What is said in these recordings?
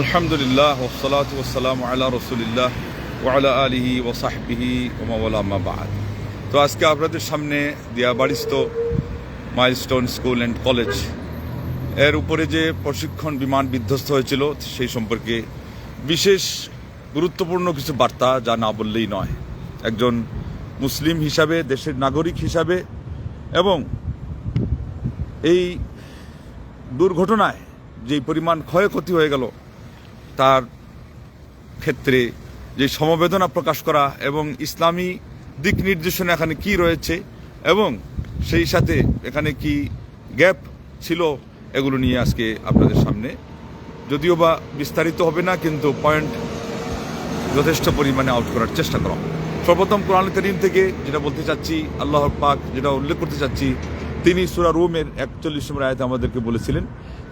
আলহামদুলিল্লাহ ওয়াসসালাতু ওয়াসসালামু আলা রাসূলিল্লাহ ওয়া আলা আলিহি ওয়া সাহবিহি ওয়া মাওয়ালা আম্মা বা'দ। তো আজকে আপনাদের সামনে দিয়াবাড়িস্থ মাইলস্টোন স্কুল অ্যান্ড কলেজ এর উপরে যে প্রশিক্ষণ বিমান বিধ্বস্ত হয়েছিল সেই সম্পর্কে বিশেষ গুরুত্বপূর্ণ কিছু বার্তা, যা না বললেই নয়। একজন মুসলিম হিসাবে, দেশের নাগরিক হিসাবে এবং এই দুর্ঘটনায় যে পরিমাণ ক্ষয়ক্ষতি হয়ে গেল তার ক্ষেত্রে যে সমবেদনা প্রকাশ করা এবং ইসলামী দিক নির্দেশনা এখানে কি রয়েছে এবং সেই সাথে এখানে কি গ্যাপ ছিল, এগুলো নিয়ে আজকে আপনাদের সামনে, যদিও বা বিস্তারিত হবে না, কিন্তু পয়েন্ট যথেষ্ট পরিমাণে আউট করার চেষ্টা করা। সর্বপ্রথম কোরআন কারীম থেকে যেটা বলতে চাচ্ছি, আল্লাহ পাক যেটা উল্লেখ করতে চাচ্ছি, তিনি সূরা রুমের 41 নম্বর আয়াতে আমাদেরকে বলেছিলেন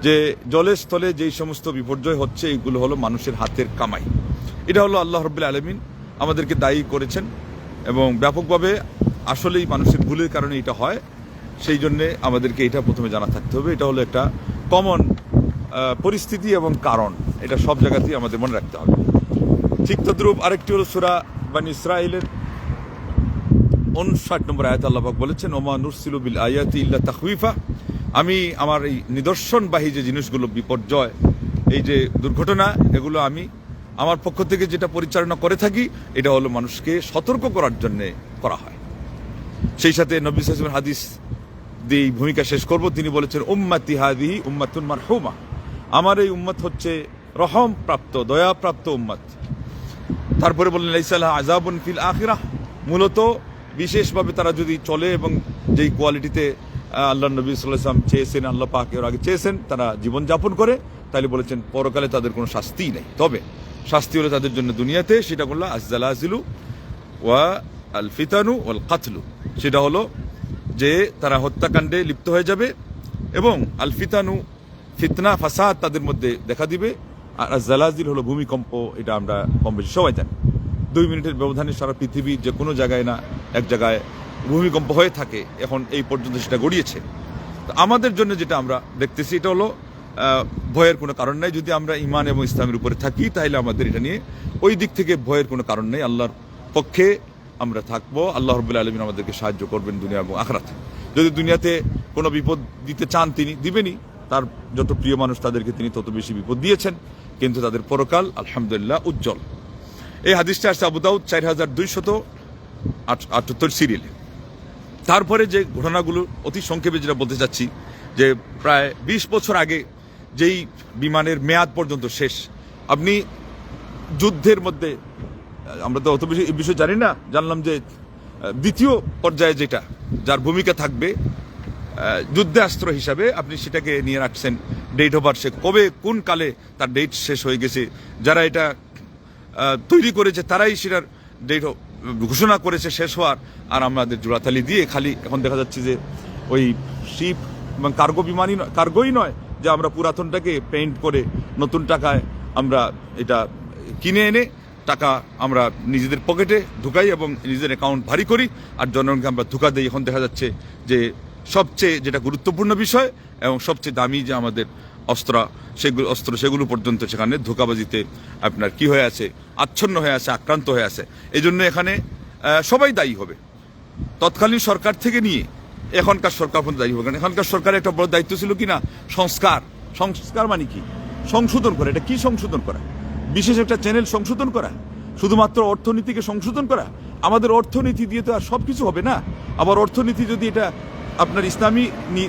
যে জলে স্থলে যেই সমস্ত বিপর্যয় হচ্ছে এগুলো হলো মানুষের হাতের কামাই। এটা হলো আল্লাহ রাব্বুল আলামিন আমাদেরকে দায়ী করেছেন এবং ব্যাপকভাবে আসলেই মানুষের ভুলের কারণে এটা হয়। সেই জন্যে আমাদেরকে এটা প্রথমে জানা থাকতে হবে, এটা হলো একটা কমন পরিস্থিতি এবং কারণ, এটা সব জায়গাতেই আমাদের মনে রাখতে হবে। ঠিক তদ্রূপ আরেকটি হলো সূরা বানী ইসরাঈলের 59 নম্বর আয়াতে আল্লাহ পাক বলেছেন, ওমা নুরসিলু বিল আয়াতি ইল্লা তাখউইফা। আমি আমার এই নিদর্শনবাহী যে জিনিসগুলো, বিপর্যয়, এই যে দুর্ঘটনা, এগুলো আমি আমার পক্ষ থেকে যেটা পরিচালনা করে থাকি, এটা হলো মানুষকে সতর্ক করার জন্য করা হয়। সেই সাথে নবী সাল্লাল্লাহু আলাইহি ওয়াসাল্লাম হাদিস দিয়ে ভূমিকা শেষ করব। তিনি বলেছেন, উম্মতি হাদিহি উম্মাতুন মারহুমা, আমার এই উম্মত হচ্ছে রহম প্রাপ্ত, দয়াপ্রাপ্ত উম্মত। তারপরে বললেন, লাইসা লাহা আযাবুন ফিল আখিরাহ, মূলত বিশেষভাবে তারা যদি চলে এবং যেই কোয়ালিটিতে আল্লাহ নবী সাল্লাল্লাহু আলাইহি ওয়াসাল্লাম চেয়েছেন, আল্লাহ পাক এর আগে চেয়েছেন, তারা জীবনযাপন করে, তাহলে বলেছেন পরকালে তাদের কোনো শাস্তিই নেই। তবে শাস্তি হলো তাদের জন্য দুনিয়াতে, সেটা বলল আজ-জালাজিলু ওয়া আল ফিতানু ওয়াল কাতলু, সেটা হলো যে তারা হত্যাকাণ্ডে লিপ্ত হয়ে যাবে এবং আল ফিতানু, ফিতনা ফাসাদ তাদের মধ্যে দেখা দিবে, আর আজ-জালাজিল হলো ভূমিকম্প। এটা আমরা কম বেশি সবাই জানি। 2 মিনিটের ব্যবধানে সারা পৃথিবীর যে কোনো জায়গায় না এক জায়গায় ভূমিকম্প হয়ে থাকে, এখন এই পর্যন্ত সেটা গড়িয়েছে। তো আমাদের জন্য যেটা আমরা দেখতেছি, এটা হলো ভয়ের কোনো কারণ নাই। যদি আমরা ঈমান এবং ইসলামের উপরে থাকি, তাহলে আমাদের এটা নিয়ে ওই দিক থেকে ভয়ের কোনো কারণ নেই। আল্লাহর পক্ষে আমরা থাকবো, আল্লাহ রাব্বুল আলামিন আমাদেরকে সাহায্য করবেন দুনিয়া এবং আখিরাতে। যদি দুনিয়াতে কোনো বিপদ দিতে চান, তিনি দিবেনই। তার যত প্রিয় মানুষ তাদেরকে তিনি তত বেশি বিপদ দিয়েছেন, কিন্তু তাদের পরকাল আলহামদুলিল্লাহ উজ্জ্বল। এই হাদিসটা আসছে আবু দাউদ 4278 সিরিয়ালে। তারপরে যে ঘটনাগুলো অতি সংক্ষেপে যেটা বলতে চাচ্ছি, যে প্রায় 20 বছর আগে যেই বিমানের মেয়াদ পর্যন্ত শেষ, আপনি যুদ্ধের মধ্যে, আমরা তো অত বেশি এই বিষয়ে জানি না, জানলাম যে দ্বিতীয় পর্যায়ে যেটা যার ভূমিকা থাকবে যুদ্ধাস্ত্র হিসাবে, আপনি সেটাকে নিয়ে রাখছেন ডেট ওভার, সে কবে কোন কালে তার ডেট শেষ হয়ে গেছে, যারা এটা তৈরি করেছে তারাই সেটার ডেট ঘোষণা করেছে শেষ হওয়ার, আর আমাদের জোড়াতালি দিয়ে খালি এখন দেখা যাচ্ছে যে ওই শিপ এবং কার্গো বিমানই নয়, কার্গোই নয়, যে আমরা পুরাতনটাকে পেইন্ট করে নতুন টাকায় আমরা এটা কিনে এনে টাকা আমরা নিজেদের পকেটে ঢুকাই এবং নিজেদের অ্যাকাউন্ট ভারী করি, আর জনগণকে আমরা ধোঁকা দিই। এখন দেখা যাচ্ছে যে সবচেয়ে যেটা গুরুত্বপূর্ণ বিষয় এবং সবচেয়ে দামি যে আমাদের সেগুলো পর্যন্ত সেখানে ধোঁকাবাজিতে আপনার কি হয়ে আছে, আচ্ছন্ন হয়ে আছে, আক্রান্ত হয়ে আছে। এই জন্য এখানে সবাই দায়ী হবে, তৎকালীন সরকার থেকে নিয়ে এখনকার সরকার পর্যন্ত দায়ী হবে। কারণ এখনকার সরকারের একটা বড় দায়িত্ব ছিল কিনা, সংস্কার মানে কি, সংশোধন করা। এটা কি সংশোধন করা? বিশেষ একটা চ্যানেল সংশোধন করা, শুধুমাত্র অর্থনীতিকে সংশোধন করা? আমাদের অর্থনীতি দিয়ে তো আর সব কিছু হবে না। আবার অর্থনীতি যদি এটা আপনার ইসলামী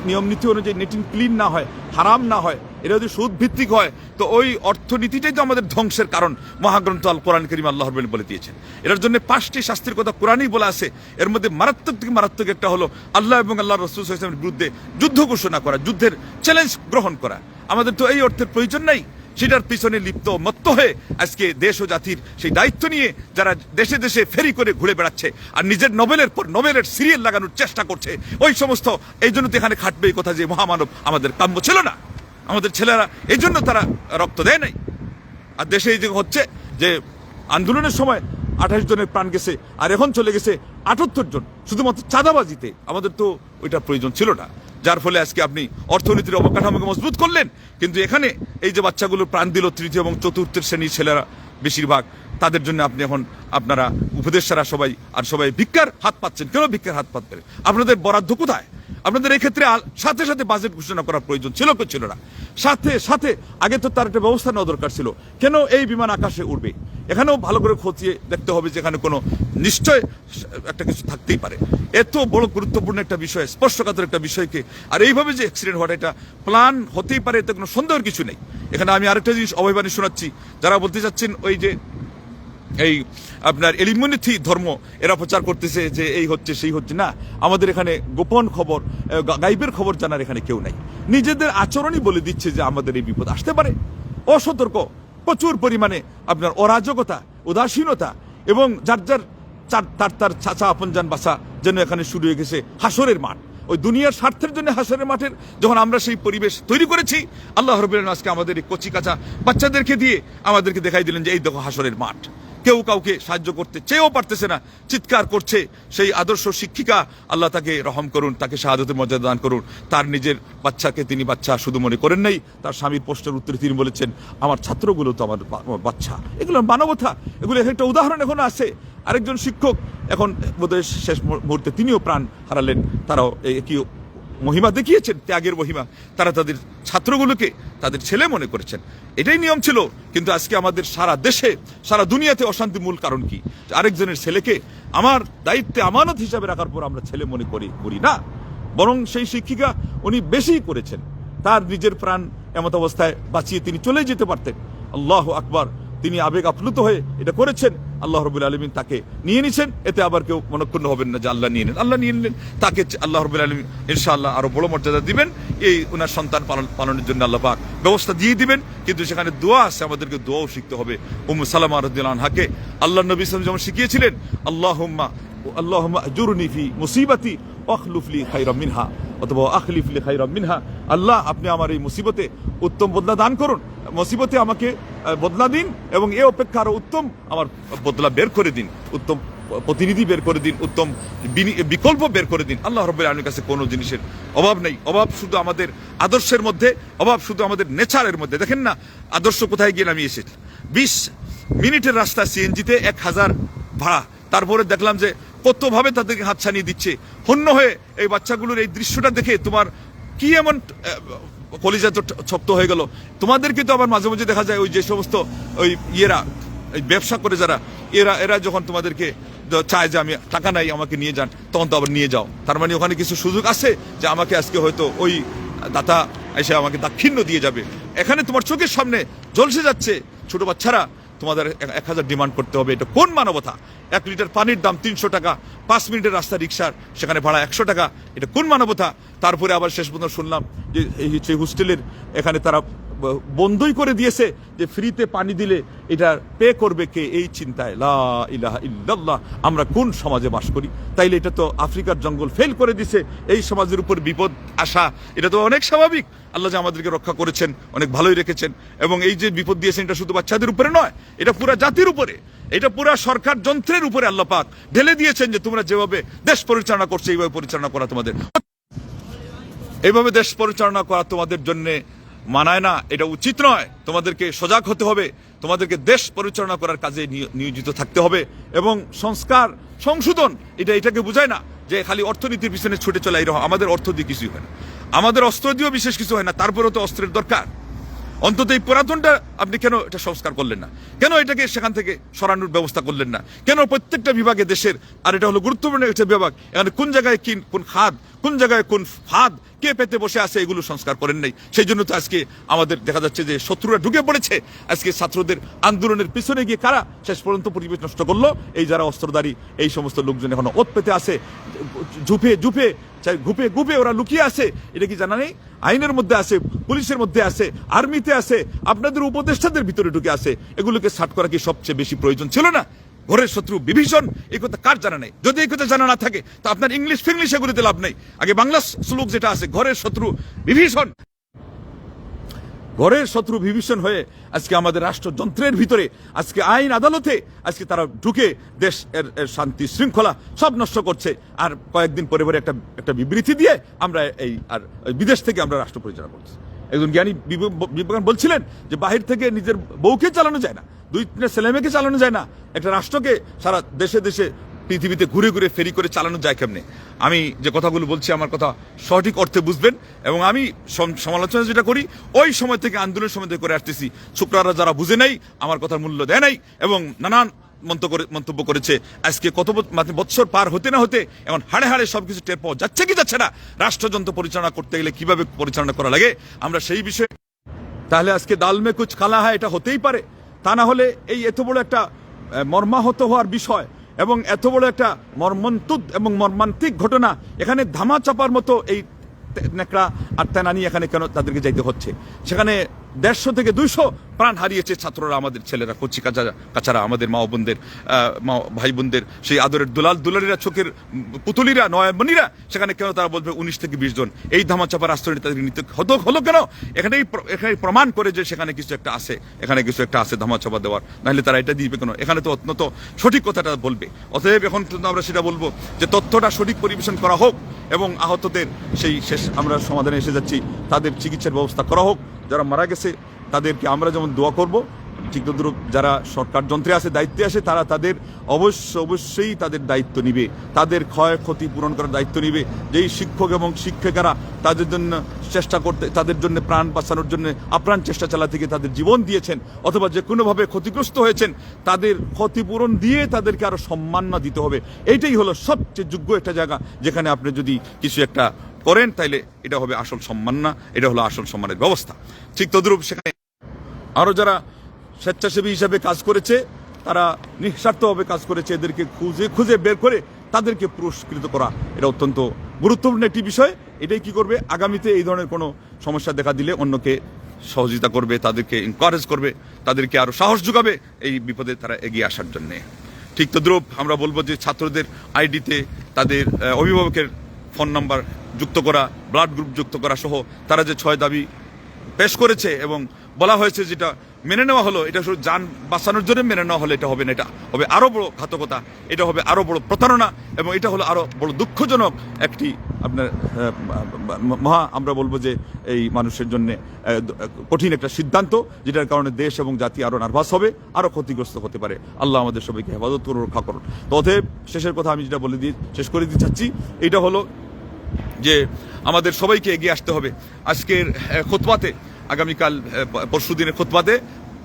নিয়ম নীতি অনুযায়ী নেট এন্ড ক্লিন না হয়, হারাম না হয়, এটা যদি সুদ ভিত্তিক হয়, তো ওই অর্থনীতিটাই তো আমাদের ধ্বংসের কারণ। মহাগ্রন্থ আল কোরআন কারীম আল্লাহ রাব্বুল বলে দিয়েছেন। এটার জন্য 5টি শাস্তির কথা কোরআনেই বলা আছে। এর মধ্যে মারাত্মক থেকে মারাত্মক একটা হলো আল্লাহ এবং আল্লাহ রাসূল সাল্লাল্লাহু আলাইহি ওয়াসাল্লামের বিরুদ্ধে যুদ্ধ ঘোষণা করা, যুদ্ধের চ্যালেঞ্জ গ্রহণ করা। আমাদের তো এই অর্থের প্রয়োজন নাই। সেটার পিছনে লিপ্ত মত্ত হয়ে আজকে দেশ ও জাতির সেই দায়িত্ব নিয়ে যারা দেশে দেশে ফেরি করে ঘুরে বেড়াচ্ছে আর নিজের নোবেলের পর নোবেলের সিরিয়াল লাগানোর চেষ্টা করছে, ওই সমস্ত, এই জন্য তো এখানে খাটবে এই কথা যে মহামানব আমাদের কাম্য ছিল না। আমাদের ছেলেরা এই জন্য তারা রক্ত দেয় নাই। আর দেশে এই যে হচ্ছে যে আন্দোলনের সময় 28 জনের প্রাণ গেছে, আর এখন চলে গেছে 78 জন শুধুমাত্র চাঁদাবাজিতে। আমাদের তো ওইটা প্রয়োজন ছিল না। যার ফলে আজকে আপনি অর্থনীতির অবকাঠামোকে মজবুত করলেন, কিন্তু এখানে এই যে বাচ্চাগুলো প্রাণ দিল তৃতীয় এবং চতুর্থ শ্রেণীর ছেলেরা বেশিরভাগ, তাদের জন্য আপনি এখন আপনারা উপদেষ্টারা সবাই ভিক্ষার হাত পাচ্ছেন। কেন ভিক্ষার হাত পাচ্ছেন? আপনাদের বরাদ্দ কোথায়? আপনাদের এই ক্ষেত্রে সাথে সাথে বাজেট ঘোষণা করার প্রয়োজন ছিল কি ছিল না? সাথে সাথে আগে তো তার একটা ব্যবস্থা নেওয়া দরকার ছিল। কেন এই বিমান আকাশে উঠবে? এখানেও ভালো করে খতিয়ে দেখতে হবে যে এখানে কোনো নিশ্চয় একটা কিছু থাকতেই পারে। এত বড় গুরুত্বপূর্ণ একটা বিষয়, স্পর্শকাতর একটা বিষয়কে আর এইভাবে যে অ্যাক্সিডেন্ট হওয়াটা, এটা প্ল্যান হতেই পারে, এতে কোনো সন্দেহের কিছু নেই। এখানে আমি আরেকটা জিনিস অবৈবানী শোনাচ্ছি, যারা বলতে চাচ্ছেন ওই যে এই আপনার এলিমিনিটি ধর্ম এরা প্রচার করতেছে যে এই হচ্ছে সেই হচ্ছে, না, আমাদের এখানে গোপন খবর, গাইবের খবর জানার এখানে কেউ নাই। নিজেদের আচরণই বলে দিচ্ছে যে আমাদের এই বিপদ আসতে পারে। অসতর্ক, প্রচুর পরিমাণে আপনার অরাজকতা, উদাসীনতা এবং যার তার চাচা আপনজান বাসা যেন এখানে শুরু হয়ে গেছে হাসরের মাঠ। ওই দুনিয়ার স্বার্থের জন্য হাসরের মাঠের যখন আমরা সেই পরিবেশ তৈরি করেছি, আল্লাহ রাব্বুল আলামিন আজকে আমাদের এই কচি কাঁচা বাচ্চাদেরকে দিয়ে আমাদেরকে দেখাই দিলেন যে এই দেখো হাসরের মাঠ। কেউ কাউকে সাহায্য করতে চেয়েও পারতেছে না, চিৎকার করছে। সেই আদর্শ শিক্ষিকা, আল্লাহ তাকে রহম করুন, তাকে শাহাদাতের মর্যাদা দান করুন। তার নিজের বাচ্চাকে তিনি বাচ্চা শুধু মনে করেন নাই, তার স্বামীর প্রশ্নের উত্তরে তিনি বলেছেন আমার ছাত্রগুলো তো আমার বাচ্চা। এগুলো মানবতা, এগুলো একটা উদাহরণ এখনো আছে। আরেকজন শিক্ষক এখন বোধহয় শেষ মুহূর্তে তিনিও প্রাণ হারালেন। তারাও একই মহিমা দেখিয়েছেন, ত্যাগের মহিমা। তারা তাদের ছাত্রগুলোকে তাদের ছেলে মনে করেছেন। এটাই নিয়ম ছিল। কিন্তু আজকে আমাদের সারা দেশে, সারা দুনিয়াতে অশান্তি মূল কারণ কি? আরেকজনের ছেলেকে আমার দায়িত্বে আমানত হিসাবে রাখার পর আমরা ছেলে মনে করি না। বরং সেই শিক্ষিকা উনি বেশি করেছেন, তার নিজের প্রাণ এমত অবস্থায় বাঁচিয়ে তিনি চলে যেতে পারতেন। আল্লাহু আকবার, তিনি আবেগ আপ্লুত হয়ে এটা করেছেন। আল্লাহ রাব্বুল আলামিন তাকে নিয়ে নিছেন। এতে আবার কেউ মনক্ষুণ্ণ হবেন না যে আল্লাহ নিয়ে নেন। আল্লাহ নিয়ে নিলেন তাকে, আল্লাহ রাব্বুল আলামিন ইনশাআল্লাহ আরো বড় মর্যাদা দিবেন। এই ওনার সন্তান পালনের জন্য আল্লাহ পাক ব্যবস্থা দিয়ে দিবেন। কিন্তু সেখানে দোয়া আছে, আমাদেরকে দোয়াও শিখতে হবে। উম্মু সালামা রাদিয়াল্লাহু আনহাকে আল্লাহ নবী সাল্লাল্লাহু আলাইহি ওয়াসাল্লাম যেমন শিখিয়েছিলেন, আল্লাহুম্মা আজুরনি ফি মুসিবাতি ওয়াখলুফ লি খায়রাম মিনহা, অথবা আখলিফ লি খায়রাম মিনহা। আল্লাহ, আপনি আমার এই মুসিবতে উত্তম বদলা দান করুন, মুসিবতে আমাকে বদলা দিন এবং এ অপেক্ষা আরো উত্তম আমার বদলা বের করে দিন, উত্তম প্রতিনিধি বের করে দিন, উত্তম বিকল্প বের করে দিন। আল্লাহ রাব্বুল আলামিনের কাছে কোনো জিনিসের অভাব নেই। অভাব শুধু আমাদের আদর্শের মধ্যে, অভাব শুধু আমাদের নেচারের মধ্যে। দেখেন না আদর্শ কোথায় গিয়ে নামিয়ে এসেছে। 20 মিনিটের রাস্তা সিএনজিতে 1000 ভাড়া। তারপরে দেখলাম যে কতভাবে তাদেরকে হাত ছানিয়ে দিচ্ছে। হন্য হয়ে এই বাচ্চাগুলোর এই দৃশ্যটা দেখে তোমার কি এমন কলিজা তো ছপ্ত হয়ে গেল। তোমাদেরকে তো আবার মাঝে মাঝে দেখা যায় ওই যে সমস্ত ওই ব্যবসা করে যারা, এরা যখন তোমাদেরকে চায় যে আমি টাকা নাই আমাকে নিয়ে যান, তখন তো আবার নিয়ে যাও। তার মানে ওখানে কিছু সুযোগ আছে যে আমাকে আজকে হয়তো ওই দাতা এসে আমাকে দাক্ষিণ্য দিয়ে যাবে। এখানে তোমার চোখের সামনে ঝলসে যাচ্ছে ছোট বাচ্চারা, তোমাদের 1000 ডিমান্ড করতে হবে। এটা কোন মানবতা? 1 লিটার পানির দাম 300 টাকা, 5 মিনিটের রাস্তা রিক্সার সেখানে ভাড়া 100 টাকা। এটা কোন মানবতা? তারপরে আবার শেষ পর্যন্ত শুনলাম যে এই হোস্টেলের এখানে তারা বন্ধই করে দিয়েছে যে ফ্রিতে পানি দিলে এটা পে করবে কে, এই চিন্তায়। লা ইলাহা ইল্লাল্লাহ, আমরা কোন সমাজে বাস করি? তাইলে এটা তো আফ্রিকার জঙ্গল ফেল করে দিছে। এই সমাজের উপর বিপদ আসা এটা তো অনেক স্বাভাবিক। আল্লাহ যে আমাদেরকে রক্ষা করেছেন, অনেক ভালোই রেখেছেন। এবং এই যে বিপদ দিয়েছেন এটা শুধু বাচ্চাদের উপরে নয়, এটা পুরা জাতির উপরে, এটা পুরা সরকার যন্ত্রের উপরে আল্লাহ পাক ঢেলে দিয়েছেন যে তোমরা যেভাবে দেশ পরিচালনা করছো এইভাবে পরিচালনা করা তোমাদের, এইভাবে দেশ পরিচালনা করা তোমাদের জন্য মানায় না, এটা উচিত নয়। তোমাদেরকে সজাগ হতে হবে, তোমাদেরকে দেশ পরিচালনা করার কাজে নিয়োজিত থাকতে হবে। এবং সংস্কার সংশোধন এটাকে বোঝায় না যে খালি অর্থনীতির পিছনে ছুটে চলে। এরকম আমাদের অর্থ দিয়ে কিছুই হয় না, আমাদের অস্ত্র দিয়েও বিশেষ কিছু হয় না। তারপরেও তো অস্ত্রের দরকার। অন্তত এই পুরাতনটা আপনি কেন এটা সংস্কার করলেন না? কেন এটাকে সেখান থেকে সরানোর ব্যবস্থা করলেন না? কেন প্রত্যেকটা বিভাগে দেশের, আর এটা হলো গুরুত্বপূর্ণ একটা বিভাগ, এখানে কোন জায়গায় কোন খাদ, কোন জায়গায় কোন ফাঁদ কে পেতে বসে আছে, এগুলো সংস্কার করেন নাই। সেই জন্য তো আজকে আমাদের দেখা যাচ্ছে যে শত্রুরা ঢুকে পড়েছে। আজকে ছাত্রদের আন্দোলনের পিছনে গিয়ে কারা শেষ পর্যন্ত পরিবেশ নষ্ট করলো? এই যারা অস্ত্রধারী এই সমস্ত লোকজন এখনো ওত পেতে আছে, গুপে ওরা লুকিয়ে আছে। এটা কি জানা নেই? আইনের মধ্যে আছে, পুলিশের মধ্যে আছে, আর্মিতে আছে, আপনাদের উপদেষ্টাদের ভিতরে ঢুকে আছে। এগুলোকে সাট করা কি সবচেয়ে বেশি প্রয়োজন ছিল না? ঘরের শত্রু বিভীষণ, এই কথা কার জানা নেই? যদি এই কথা জানা না থাকে তো আপনার ইংলিশ ফিংলিশ এগুলিতে লাভ নেই। আগে বাংলা শ্লোক যেটা আছে, ঘরের শত্রু বিভীষণ। ঘরের শত্রু বিভীষণ হয়ে আজকে আমাদের রাষ্ট্রযন্ত্রের ভিতরে, আজকে আইন আদালতে আজকে তারা ঢুকে দেশ এর শান্তি শৃঙ্খলা সব নষ্ট করছে। আর কয়েকদিন পরে পরে একটা বিবৃতি দিয়ে আমরা আর বিদেশ থেকে আমরা রাষ্ট্র পরিচালনা করছি। একজন জ্ঞানী বিবেকানন্দ বলছিলেন যে বাহির থেকে নিজের বউকে চালানো যায় না, 2-3 ছেলেমেয়েকে চালানো যায় না, একটা রাষ্ট্রকে সারা দেশে দেশে পৃথিবীতে ঘুরে ঘুরে ফেরি করে চালানো যায় কেমনে। আমি যে কথাগুলো বলছি আমার কথা সঠিক অর্থে বুঝবেন। এবং আমি সমালোচনা যেটা করি ওই সময় থেকে, আন্দোলনের সময় থেকে করে আসতেছি। শুক্রারা যারা বুঝে নাই, আমার কথার মূল্য দেয় নাই এবং নানান মন্তব্য করেছে, আজকে কত বৎসর পার হতে না হতে এখন হাড়ে হাড়ে সবকিছু টের পাওয়া যাচ্ছে কি যাচ্ছে না, রাষ্ট্রযন্ত্র পরিচালনা করতে গেলে কিভাবে পরিচালনা করা লাগে আমরা সেই বিষয়ে। তাহলে আজকে দাল মে কুছ কালা হয় এটা হতেই পারে। তা না হলে এই এত বড় একটা মর্মাহত হওয়ার বিষয় এবং এত বড় একটা মর্মন্তুদ এবং মর্মান্তিক ঘটনা, এখানে ধামা চাপার মতো এই নেকড়া আর তেনানি এখানে কেন তাদেরকে যাইতে হচ্ছে? সেখানে 150 থেকে 200 প্রাণ হারিয়েছে ছাত্ররা, আমাদের ছেলেরা, কচি কাচারা, আমাদের মা বোনদের, ভাই বোনদের, সেই আদরের দুলালিরা, চোখের পুতুলিরা, নয়মণিরা, সেখানে কেন তারা বলবে 19 থেকে 20 জন? এই ধামাচাপার আশ্রয় তাদেরকে নিতে হলো কেন? এখানে প্রমাণ করে যে সেখানে কিছু একটা আছে, এখানে কিছু একটা আছে ধামাচাপা দেওয়ার, নাহলে তারা এটা দিবে কেন? এখানে তো অত্যন্ত সঠিক কথাটা বলবে। অতএব এখন আমরা সেটা বলবো যে তথ্যটা সঠিক পরিবেশন করা হোক এবং আহতদের সেই শেষ আমরা সমাধানে এসে যাচ্ছি, তাদের চিকিৎসার ব্যবস্থা করা হোক। যারা মারা গেছে তাদেরকে আমরা যেমন দোয়া করব, ঠিক তদ্রুপ যারা সরকার যন্ত্রে আছে, দায়িত্বে আসে, তারা তাদের অবশ্যই তাদের দায়িত্ব নিবে, তাদের ক্ষয়ক্ষতি পূরণ করার দায়িত্ব নিবে। যেই শিক্ষক এবং শিক্ষিকারা তাদের জন্য চেষ্টা করতে, তাদের জন্য প্রাণ বাঁচানোর জন্য আপ্রাণ চেষ্টা চালাতে গিয়ে তাদের জীবন দিয়েছেন অথবা যে কোনোভাবে ক্ষতিগ্রস্ত হয়েছেন, তাদের ক্ষতিপূরণ দিয়ে তাদেরকে আরো সম্মাননা দিতে হবে। এইটাই হলো সবচেয়ে যোগ্য একটা জায়গা, যেখানে আপনি যদি কিছু একটা করেন তাইলে এটা হবে আসল সম্মান, না এটা হলো আসল সম্মানের ব্যবস্থা। ঠিক তদ্রুপ সেখানে আরো যারা স্বেচ্ছাসেবী হিসাবে কাজ করেছে, তারা নিঃস্বার্থভাবে কাজ করেছে, এদেরকে খুঁজে বের করে তাদেরকে পুরস্কৃত করা এটা অত্যন্ত গুরুত্বপূর্ণ একটি বিষয়। এটাই কি করবে, আগামীতে এই ধরনের কোনো সমস্যা দেখা দিলে অন্যকে সহযোগিতা করবে, তাদেরকে এনকারেজ করবে, তাদেরকে আরো সাহস যোগাবে এই বিপদে তারা এগিয়ে আসার জন্য। ঠিক তদ্রুপ আমরা বলবো যে ছাত্রদের আইডিতে তাদের অভিভাবকের ফোন নাম্বার যুক্ত করা, ব্লাড গ্রুপ যুক্ত করা সহ তারা যে 6 দাবি পেশ করেছে এবং বলা হয়েছে, যেটা মেনে নেওয়া হলো, এটা শুধু যান বাঁচানোর জন্য মেনে নেওয়া হলো, এটা হবে না, এটা হবে আরো বড় ঘাতকতা, এটা হবে আরো বড় প্রতারণা এবং এটা হলো আরো বড় দুঃখজনক একটি আপনার আমরা বলবো যে এই মানুষের জন্য কঠিন একটা সিদ্ধান্ত, যেটার কারণে দেশ এবং জাতি আরো নার্ভাস হবে, আরো ক্ষতিগ্রস্ত হতে পারে। আল্লাহ আমাদের সবাইকে হেফাজত করুন, রক্ষা করুন। তো অতএব শেষের কথা আমি যেটা শেষ করে দিতে চাচ্ছি, এটা হলো যে আমাদের সবাইকে এগিয়ে আসতে হবে। আজকের খুতবাতে, আগামীকাল পরশুদিনের খুতবাতে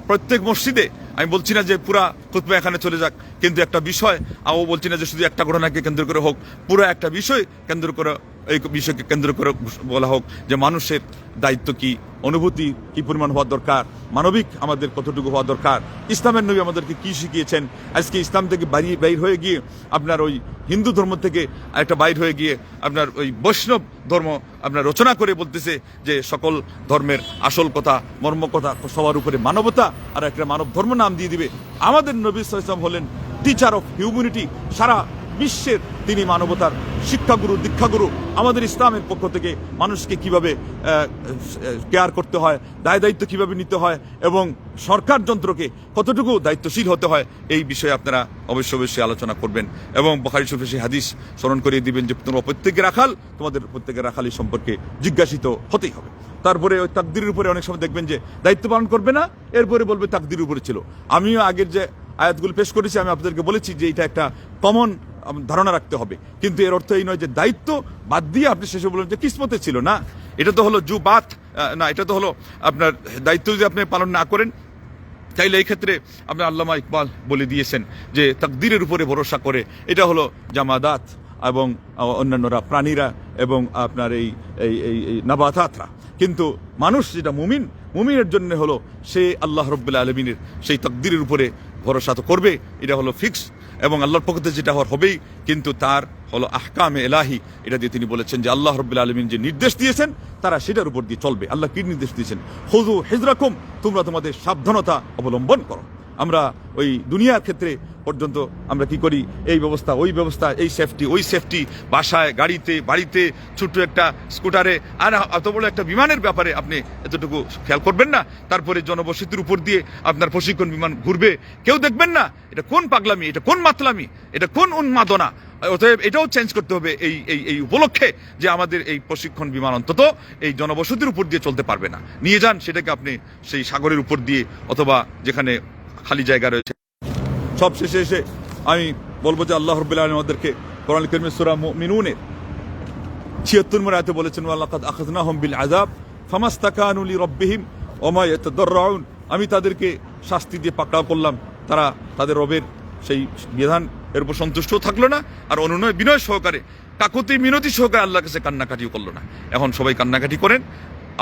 প্রত্যেক মসজিদে, আমি বলছি না যে পুরা খুতবা এখানে চলে যাক, কিন্তু একটা বিষয়, আমি বলছি না যে শুধু একটা ঘটনাকে কেন্দ্র করে হোক, পুরো একটা বিষয় কেন্দ্র করে, এই বিষয়কে কেন্দ্র করে বলা হোক যে মানুষের দায়িত্ব কি, অনুভূতি কি পরিমাণ হওয়া দরকার, মানবিক আমাদের কতটুকু হওয়া দরকার, ইসলামের নবী আমাদেরকে কি শিখিয়েছেন। আজকে ইসলাম থেকে বাইর হয়ে গিয়ে আপনার ওই হিন্দু ধর্ম থেকে একটা বাইর হয়ে গিয়ে আপনার ওই বৈষ্ণব ধর্ম আপনার রচনা করে বলতেছে যে সকল ধর্মের আসল কথা, মর্ম কথা, সবার উপরে মানবতা, আর একটা মানব ধর্ম নাম দিয়ে দিবে। আমাদের নবী সাল্লাল্লাহু আলাইহি ওয়াসাল্লাম হলেন টিচার অফ হিউম্যানিটি, সারা বিশ্বের তিনি মানবতার শিক্ষাগুরু, দীক্ষাগুরু। আমাদের ইসলামের পক্ষ থেকে মানুষকে কিভাবে কেয়ার করতে হয়, দায়িত্ব কিভাবে নিতে হয় এবং সরকার যন্ত্রকে কতটুকু দায়িত্বশীল হতে হয়, এই বিষয়ে আপনারা অবশ্যই আলোচনা করবেন এবং বুখারী শরীফে সেই হাদিস স্মরণ করিয়ে দিবেন যে তোমরা প্রত্যেকে রাখাল, তোমাদের প্রত্যেকের রাখালি সম্পর্কে জিজ্ঞাসিত হতেই হবে। তারপরে ওই তাকদীরের উপরে অনেক সময় দেখবেন যে দায়িত্ব পালন করবে না, এরপরে বলবে তাকদীরের উপরে ছিল। আমিও আগের যে আয়াতগুলো পেশ করেছি, আমি আপনাদেরকে বলেছি যে এটা একটা কমন ধারণা রাখতে হবে, কিন্তু এর অর্থ এই নয় যে দায়িত্ব বাদ দিয়ে আপনি শেষে বলেন যে কিসমতে ছিল না। এটা তো হলো না, এটা তো হলো আপনার দায়িত্ব যদি আপনি পালন না করেন, তাইলে এই ক্ষেত্রে আপনার আল্লামা ইকবাল বলে দিয়েছেন যে তাকদীরের উপরে ভরসা করে, এটা হলো জামাদাত এবং অন্যান্যরা, প্রাণীরা এবং আপনার এই নাবাতাতরা। কিন্তু মানুষ যেটা মুমিনের জন্য হলো সে আল্লাহ রাব্বুল আলামিনের সেই তাকদীরের উপরে ভরসা তো করবে, এটা হলো ফিক্স এবং আল্লাহর পক্ষ থেকে যেটা হবেই। কিন্তু তার হলো আহকামে এলাহি, এটা দিয়ে তিনি বলেছেন যে আল্লাহ রাব্বুল আলামিন যে নির্দেশ দিয়েছেন তারা সেটার উপর দিয়ে চলবে। আল্লাহ কি নির্দেশ দিয়েছেন? খুযু হিজরাকুম, তোমরা তোমাদের সাবধানতা অবলম্বন করো। আমরা ওই দুনিয়ার ক্ষেত্রে পর্যন্ত আমরা কি করি, এই ব্যবস্থা ওই ব্যবস্থা, এই সেফটি ওই সেফটি, বাসায় গাড়িতে বাড়িতে ছোট্ট একটা স্কুটারে, আর এত বড় একটা বিমানের ব্যাপারে আপনি এতটুকু খেয়াল করবেন না। তারপরে জনবসতির উপর দিয়ে আপনার প্রশিক্ষণ বিমান ঘুরবে, কেউ দেখবেন না। এটা কোন পাগলামি, এটা কোন মাতলামি, এটা কোন উন্মাদনা। অতএব এটাও চেঞ্জ করতে হবে এই এই এই উপলক্ষে যে আমাদের এই প্রশিক্ষণ বিমান অন্তত এই জনবসতির উপর দিয়ে চলতে পারবে না। নিয়ে যান সেটাকে আপনি সেই সাগরের উপর দিয়ে, অথবা যেখানে খালি জায়গা রয়েছে। সব শেষে এসে আমি বলবো যে আল্লাহ রাব্বুল আলামিন আমাদেরকে কোরআন কারীমের সূরা মুমিনুনের ৭৬ নম্বর আয়াতে বলেছেন, ওয়ালাকাদ আখাযনাহুম বিল আযাব ফামাস্তাকানু লিরাব্বিহিম ওমা ইয়াতাদাররাউন। আমি তাদেরকে শাস্তি দিয়ে পাকড়াও করলাম, তারা তাদের রবের সেই বিধান এর উপর সন্তুষ্ট থাকলো না, আর অনুনয় বিনয় সহকারে কাকুতি মিনতি সহকারে আল্লাহর কাছে কান্নাকাটিও করলো না। এখন সবাই কান্নাকাটি করেন,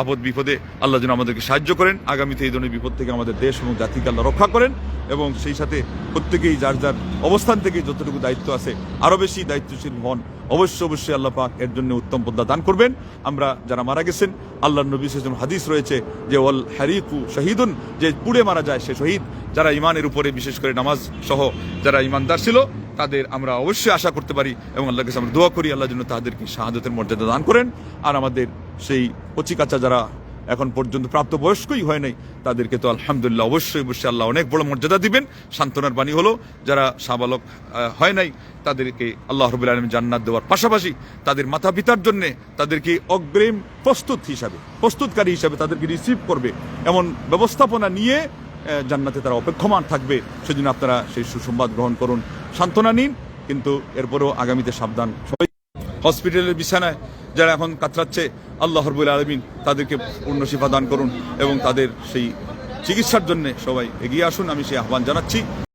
আপদ বিপদে আল্লাহ যেন আমাদেরকে সাহায্য করেন। আগামীতে এই ধরনের বিপদ থেকে আমাদের দেশ এবং জাতিকে আল্লাহ রক্ষা করেন, এবং সেই সাথে প্রত্যেকেই যার যার অবস্থান থেকে যতটুকু দায়িত্ব আছে আরও বেশি দায়িত্বশীল হন। অবশ্যই আল্লাহ পাক এর জন্য উত্তম পদ্মা দান করবেন। আমরা যারা মারা গেছেন, আল্লাহর নবী সাল্লাল্লাহু আলাইহি ওয়াসাল্লাম হাদিস রয়েছে যে ওয়াল হারিকু শহীদুন, যে পুড়ে মারা যায় সে শহীদ। যারা ইমানের উপরে, বিশেষ করে নামাজ সহ যারা ইমানদার ছিল, তাদের আমরা অবশ্যই আশা করতে পারি এবং আল্লাহর কাছে আমরা দোয়া করি আল্লাহ যেন তাদেরকে শাহাদাতের মর্যাদা দান করেন। আর আমাদের সেই কচিকাচা যারা এখন পর্যন্ত প্রাপ্তবয়স্কই হয় নাই, তাদেরকে তো আলহামদুলিল্লাহ অবশ্যই আল্লাহ অনেক বড় মর্যাদা দিবেন। সান্ত্বনার বাণী হলো, যারা সাবালক হয় নাই তাদেরকে আল্লাহ রাব্বুল আলামিন জান্নাত দেওয়ার পাশাপাশি তাদের মাতা পিতার জন্য তাদেরকে অগ্রিম প্রস্তুতকারী হিসাবে তাদেরকে রিসিভ করবে, এমন ব্যবস্থাপনা নিয়ে জান্নাতে তারা অপেক্ষমান থাকবে। সেজন্য আপনারা সেই সুসংবাদ গ্রহণ করুন, সান্ত্বনা নিন, কিন্তু এরপরেও আগামীতে সাবধান। সবাই হসপিটালের বিছানায় যারা এখন কাতরাচ্ছে, আল্লাহ রাব্বুল আলামিন তাদেরকে পূর্ণ শিফা দান করুন এবং তাদের সেই চিকিৎসার জন্য সবাই এগিয়ে আসুন, আমি সেই আহ্বান জানাচ্ছি।